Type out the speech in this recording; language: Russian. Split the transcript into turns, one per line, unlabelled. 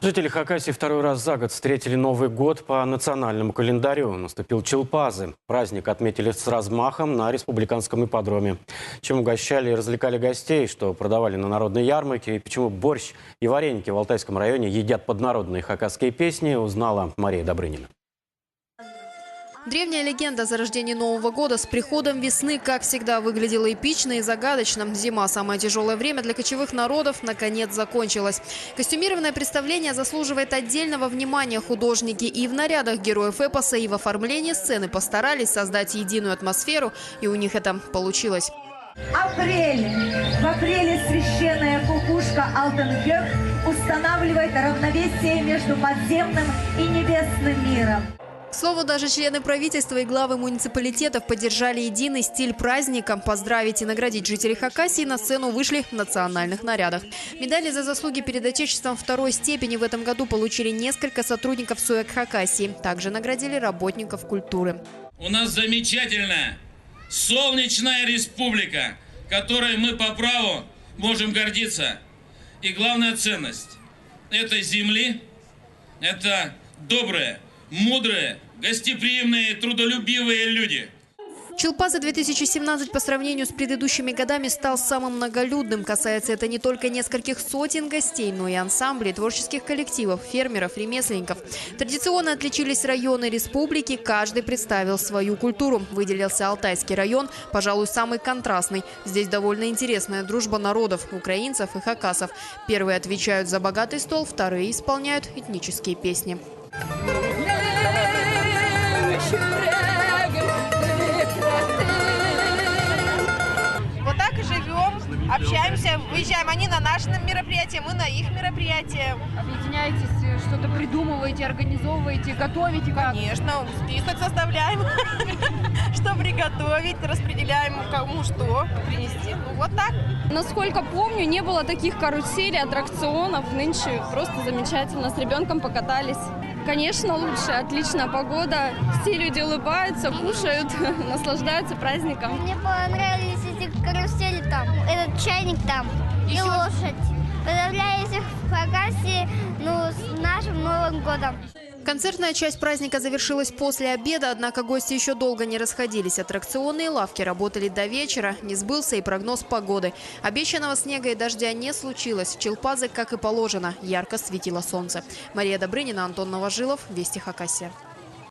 Жители Хакасии второй раз за год встретили Новый год по национальному календарю. Наступил Чилпазы. Праздник отметили с размахом на республиканском ипподроме. Чем угощали и развлекали гостей, что продавали на народной ярмарке, и почему борщ и вареники в Алтайском районе едят под народные хакасские песни, узнала Мария Добрынина.
Древняя легенда о зарождении Нового года с приходом весны, как всегда, выглядела эпично и загадочно. Зима – самое тяжелое время для кочевых народов, наконец закончилась. Костюмированное представление заслуживает отдельного внимания. Художники и в нарядах героев эпоса, и в оформлении сцены постарались создать единую атмосферу, и у них это получилось.
Апрель. В апреле священная кукушка Алтенгёк устанавливает равновесие между подземным и небесным миром.
К слову, даже члены правительства и главы муниципалитетов поддержали единый стиль праздника. Поздравить и наградить жителей Хакасии на сцену вышли в национальных нарядах. Медали за заслуги перед Отечеством второй степени в этом году получили несколько сотрудников СУЭК Хакасии. Также наградили работников культуры.
У нас замечательная, солнечная республика, которой мы по праву можем гордиться. И главная ценность этой земли – это добрые, мудрые, гостеприимные, трудолюбивые люди.
Чилпазы 2017 по сравнению с предыдущими годами стал самым многолюдным. Касается это не только нескольких сотен гостей, но и ансамблей, творческих коллективов, фермеров, ремесленников. Традиционно отличились районы республики, каждый представил свою культуру. Выделился Алтайский район, пожалуй, самый контрастный. Здесь довольно интересная дружба народов – украинцев и хакасов. Первые отвечают за богатый стол, вторые исполняют этнические песни.
Вот так и живем, общаемся, выезжаем. Они на наши мероприятия, мы на их мероприятия.
Объединяетесь, что-то придумываете, организовываете, готовите как?
Конечно, список составляем, что приготовить, распределяем, кому что принести. Ну вот так.
Насколько помню, не было таких каруселей, аттракционов. Нынче просто замечательно, с ребенком покатались. Конечно, лучше, отличная погода, все люди улыбаются, кушают, наслаждаются праздником.
Мне понравились эти карусели там, этот чайник там и лошадь. Поздравляю всех в Хакасии, с нашим Новым годом.
Концертная часть праздника завершилась после обеда, однако гости еще долго не расходились. Аттракционные лавки работали до вечера, не сбылся и прогноз погоды. Обещанного снега и дождя не случилось. В Чилпазы, как и положено, ярко светило солнце. Мария Добрынина, Антон Новожилов, Вести Хакасия.